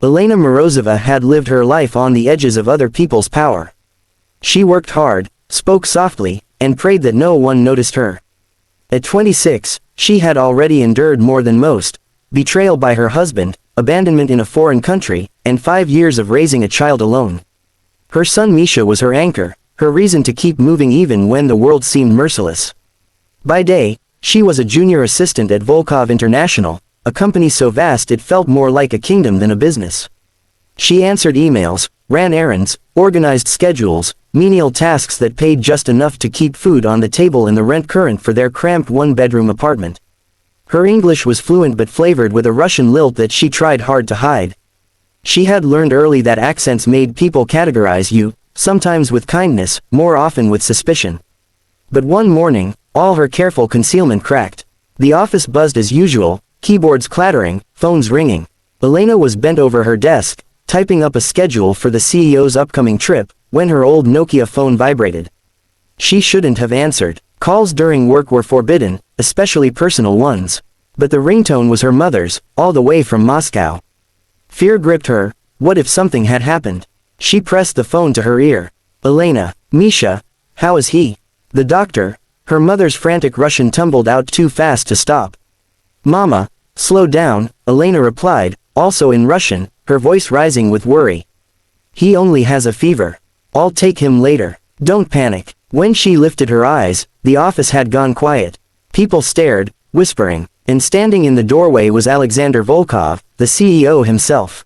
Elena Morozova had lived her life on the edges of other people's power. She worked hard, spoke softly, and prayed that no one noticed her. At 26, she had already endured more than most: betrayal by her husband, abandonment in a foreign country, and 5 years of raising a child alone. Her son Misha was her anchor, her reason to keep moving even when the world seemed merciless. By day, she was a junior assistant at Volkov International, a company so vast it felt more like a kingdom than a business. She answered emails, ran errands, organized schedules, menial tasks that paid just enough to keep food on the table and the rent current for their cramped one-bedroom apartment. Her English was fluent but flavored with a Russian lilt that she tried hard to hide. She had learned early that accents made people categorize you, sometimes with kindness, more often with suspicion. But one morning, all her careful concealment cracked. The office buzzed as usual, keyboards clattering, phones ringing. Elena was bent over her desk, typing up a schedule for the CEO's upcoming trip, when her old Nokia phone vibrated. She shouldn't have answered. Calls during work were forbidden, especially personal ones. But the ringtone was her mother's, all the way from Moscow. Fear gripped her. What if something had happened? She pressed the phone to her ear. Elena, Misha, how is he? The doctor. Her mother's frantic Russian tumbled out too fast to stop. Mama, slow down, Elena replied, also in Russian, her voice rising with worry. He only has a fever. I'll take him later. Don't panic. When she lifted her eyes, the office had gone quiet. People stared, whispering, and standing in the doorway was Alexander Volkov, the CEO himself.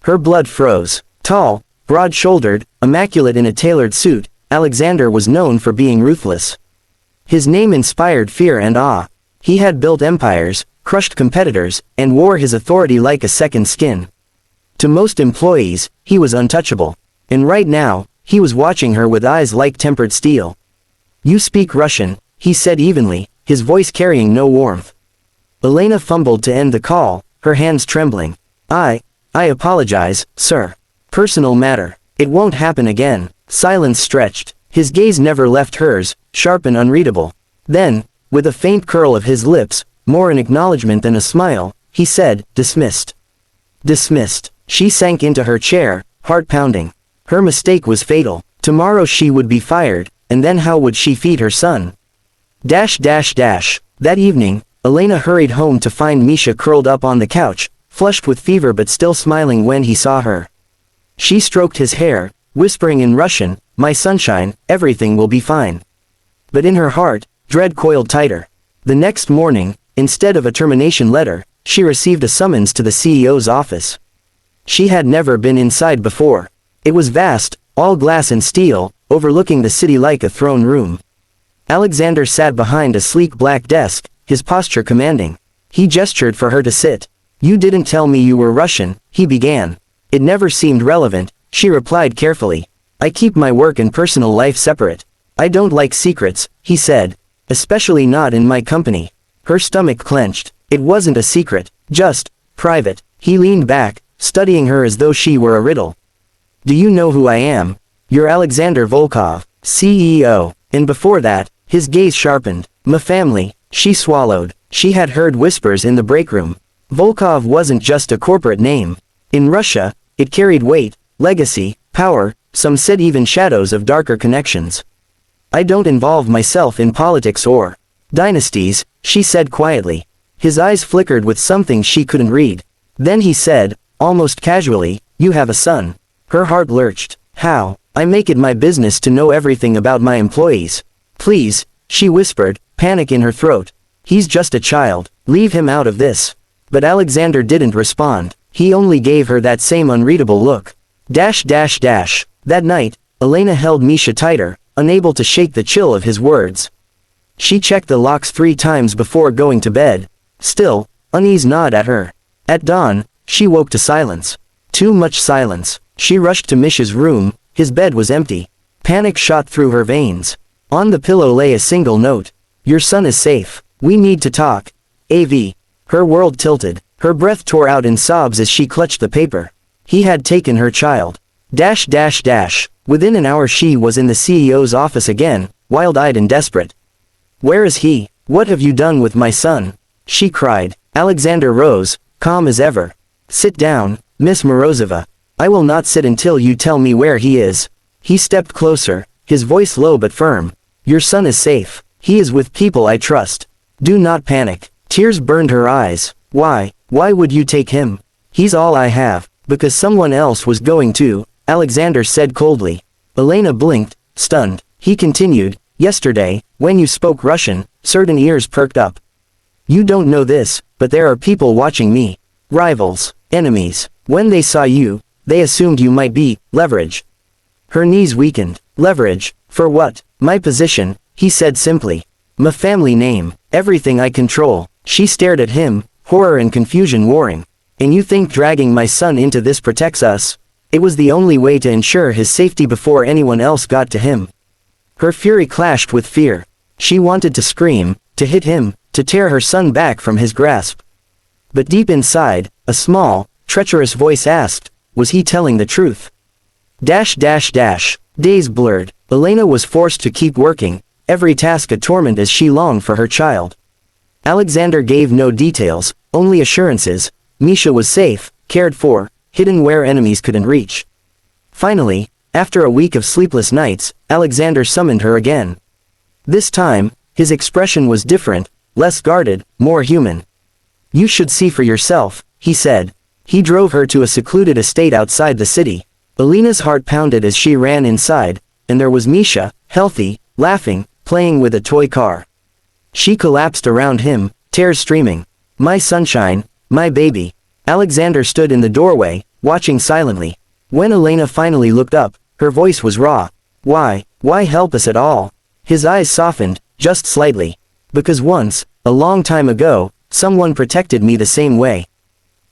Her blood froze. Tall, broad-shouldered, immaculate in a tailored suit, Alexander was known for being ruthless. His name inspired fear and awe. He had built empires, crushed competitors, and wore his authority like a second skin. To most employees, he was untouchable. And right now, he was watching her with eyes like tempered steel. You speak Russian, he said evenly, his voice carrying no warmth. Elena fumbled to end the call, her hands trembling. I apologize, sir. Personal matter. It won't happen again. Silence stretched. His gaze never left hers, sharp and unreadable. Then, with a faint curl of his lips, more an acknowledgement than a smile, he said, dismissed. Dismissed. She sank into her chair, heart pounding. Her mistake was fatal. Tomorrow she would be fired, and then how would she feed her son? That evening, Elena hurried home to find Misha curled up on the couch, flushed with fever but still smiling when he saw her. She stroked his hair, whispering in Russian, my sunshine, everything will be fine. But in her heart, dread coiled tighter. The next morning, instead of a termination letter, she received a summons to the CEO's office. She had never been inside before. It was vast, all glass and steel, overlooking the city like a throne room. Alexander sat behind a sleek black desk, his posture commanding. He gestured for her to sit. You didn't tell me you were Russian, he began. It never seemed relevant, she replied carefully. I keep my work and personal life separate. I don't like secrets, he said. Especially not in my company. Her stomach clenched. It wasn't a secret, just private. He leaned back, studying her as though she were a riddle. Do you know who I am? You're Alexander Volkov, CEO. And before that, his gaze sharpened. My family, she swallowed. She had heard whispers in the break room. Volkov wasn't just a corporate name. In Russia, it carried weight, legacy, power, some said even shadows of darker connections. I don't involve myself in politics or dynasties, she said quietly. His eyes flickered with something she couldn't read. Then he said, almost casually, you have a son. Her heart lurched. How? I make it my business to know everything about my employees. Please, she whispered, panic in her throat. He's just a child, leave him out of this. But Alexander didn't respond. He only gave her that same unreadable look. That night, Elena held Misha tighter, unable to shake the chill of his words. She checked the locks 3 times before going to bed. Still, unease gnawed at her. At dawn, she woke to silence. Too much silence. She rushed to Misha's room, his bed was empty. Panic shot through her veins. On the pillow lay a single note. Your son is safe. We need to talk. AV. Her world tilted. Her breath tore out in sobs as she clutched the paper. He had taken her child. Within an hour she was in the CEO's office again, wild-eyed and desperate. Where is he? What have you done with my son? She cried. Alexander rose, calm as ever. Sit down, Miss Morozova. I will not sit until you tell me where he is. He stepped closer, his voice low but firm. Your son is safe. He is with people I trust. Do not panic. Tears burned her eyes. Why would you take him? He's all I have. Because someone else was going to, Alexander said coldly. Elena blinked, stunned. He continued, yesterday, when you spoke Russian, certain ears perked up. You don't know this, but there are people watching me. Rivals, enemies. When they saw you, they assumed you might be leverage. Her knees weakened. Leverage, for what? My position, he said simply. My family name, everything I control. She stared at him, horror and confusion warring. And you think dragging my son into this protects us? It was the only way to ensure his safety before anyone else got to him. Her fury clashed with fear. She wanted to scream, to hit him, to tear her son back from his grasp. But deep inside, a small, treacherous voice asked, was he telling the truth? Days blurred. Elena was forced to keep working, every task a torment as she longed for her child. Alexander gave no details, only assurances. Misha was safe, cared for, hidden where enemies couldn't reach. Finally, after a week of sleepless nights, Alexander summoned her again. This time, his expression was different, less guarded, more human. You should see for yourself, he said. He drove her to a secluded estate outside the city. Elena's heart pounded as she ran inside, and there was Misha, healthy, laughing, playing with a toy car. She collapsed around him, tears streaming. My sunshine, my baby. Alexander stood in the doorway, watching silently. When Elena finally looked up, her voice was raw. Why help us at all? His eyes softened, just slightly. Because once, a long time ago, someone protected me the same way.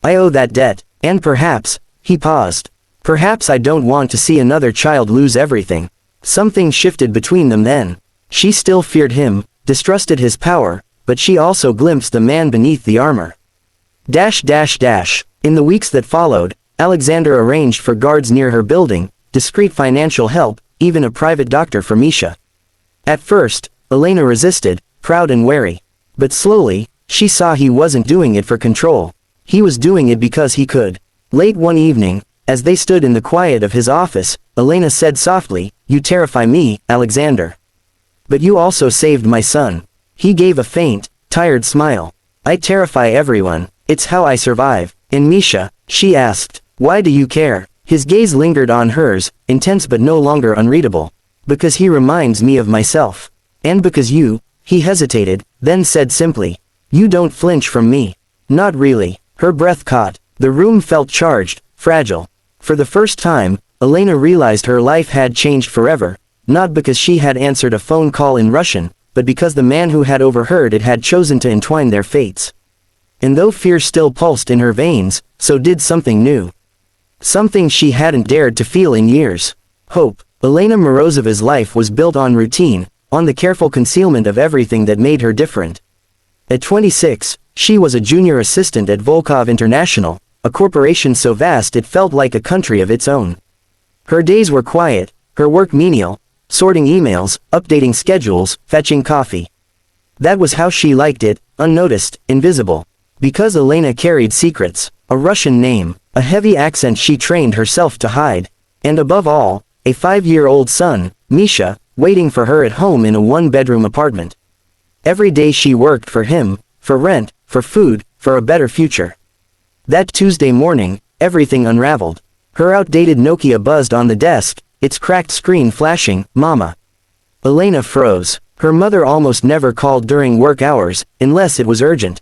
I owe that debt, and perhaps, he paused. Perhaps I don't want to see another child lose everything. Something shifted between them then. She still feared him, distrusted his power, but she also glimpsed the man beneath the armor. In the weeks that followed, Alexander arranged for guards near her building, discreet financial help, even a private doctor for Misha. At first, Elena resisted, proud and wary. But slowly, she saw he wasn't doing it for control. He was doing it because he could. Late one evening, as they stood in the quiet of his office, Elena said softly, "You terrify me, Alexander. But you also saved my son." He gave a faint, tired smile. "I terrify everyone. It's how I survive." "And Misha?" she asked. "Why do you care?" His gaze lingered on hers, intense but no longer unreadable. "Because he reminds me of myself. And because you," he hesitated, then said simply, "you don't flinch from me." "Not really." Her breath caught. The room felt charged, fragile. For the first time, Elena realized her life had changed forever, not because she had answered a phone call in Russian, but because the man who had overheard it had chosen to entwine their fates. And though fear still pulsed in her veins, so did something new. Something she hadn't dared to feel in years. Hope. Elena Morozova's life was built on routine, on the careful concealment of everything that made her different. At 26, she was a junior assistant at Volkov International, a corporation so vast it felt like a country of its own. Her days were quiet, her work menial, sorting emails, updating schedules, fetching coffee. That was how she liked it, unnoticed, invisible. Because Elena carried secrets, a Russian name, a heavy accent she trained herself to hide, and above all, a 5-year-old son, Misha, waiting for her at home in a one-bedroom apartment. Every day she worked for him, for rent, for food, for a better future. That Tuesday morning, everything unraveled. Her outdated Nokia buzzed on the desk, its cracked screen flashing, "Mama." Elena froze. Her mother almost never called during work hours, unless it was urgent.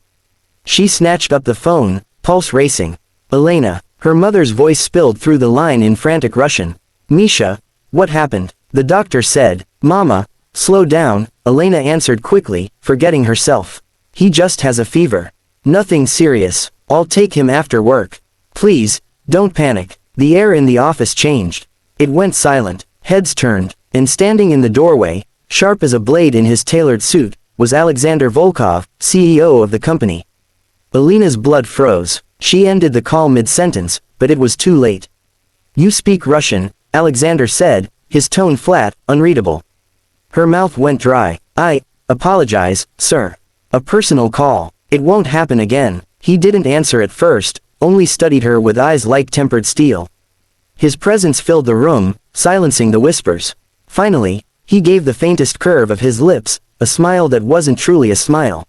She snatched up the phone, pulse racing. "Elena." Her mother's voice spilled through the line in frantic Russian. "Misha, what happened?" The doctor said. "Mama, slow down," Elena answered quickly, forgetting herself. "He just has a fever. Nothing serious. I'll take him after work. Please, don't panic." The air in the office changed. It went silent, heads turned, and standing in the doorway, sharp as a blade in his tailored suit, was Alexander Volkov, CEO of the company. Elena's blood froze. She ended the call mid-sentence, but it was too late. "You speak Russian," Alexander said, his tone flat, unreadable. Her mouth went dry. "I apologize, sir. A personal call. It won't happen again." He didn't answer at first, only studied her with eyes like tempered steel. His presence filled the room, silencing the whispers. Finally, he gave the faintest curve of his lips, a smile that wasn't truly a smile.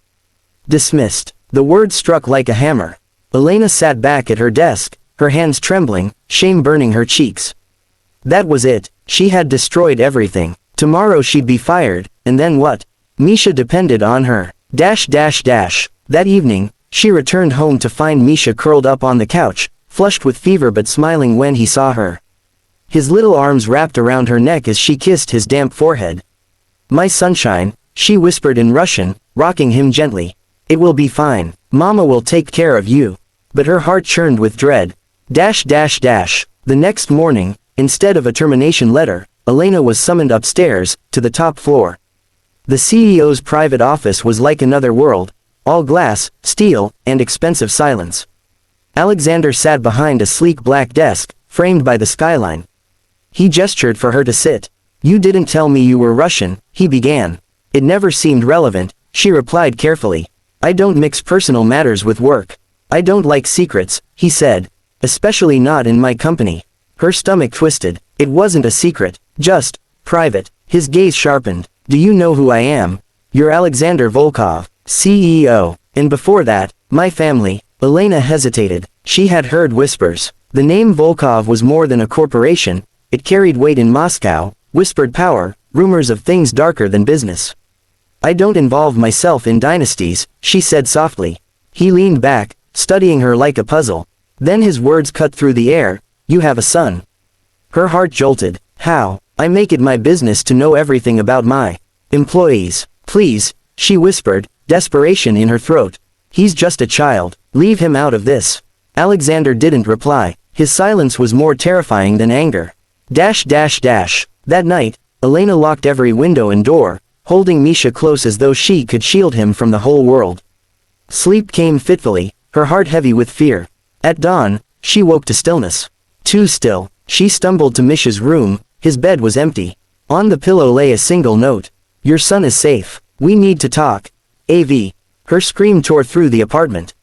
Dismissed. The word struck like a hammer. Elena sat back at her desk, her hands trembling, shame burning her cheeks. That was it, she had destroyed everything. Tomorrow she'd be fired, and then what? Misha depended on her. That evening, she returned home to find Misha curled up on the couch, flushed with fever but smiling when he saw her. His little arms wrapped around her neck as she kissed his damp forehead. "My sunshine," she whispered in Russian, rocking him gently. "It will be fine. Mama will take care of you." But her heart churned with dread. The next morning, instead of a termination letter, Elena was summoned upstairs, to the top floor. The CEO's private office was like another world, all glass, steel, and expensive silence. Alexander sat behind a sleek black desk, framed by the skyline. He gestured for her to sit. "You didn't tell me you were Russian," he began. "It never seemed relevant," she replied carefully. "I don't mix personal matters with work. I don't like secrets," he said. "Especially not in my company." Her stomach twisted. It wasn't a secret, just private. His gaze sharpened. "Do you know who I am? You're Alexander Volkov, CEO. And before that, my family." Elena hesitated. She had heard whispers. The name Volkov was more than a corporation, it carried weight in Moscow, whispered power, rumors of things darker than business. "I don't involve myself in dynasties," she said softly. He leaned back, studying her like a puzzle. Then his words cut through the air. "You have a son." Her heart jolted. "How? I make it my business to know everything about my employees." "Please," she whispered, desperation in her throat. "He's just a child. Leave him out of this." Alexander didn't reply. His silence was more terrifying than anger. That night, Elena locked every window and door, holding Misha close as though she could shield him from the whole world. Sleep came fitfully, her heart heavy with fear. At dawn, she woke to stillness. Too still, she stumbled to Misha's room. His bed was empty. On the pillow lay a single note. "Your son is safe. We need to talk. AV." Her scream tore through the apartment.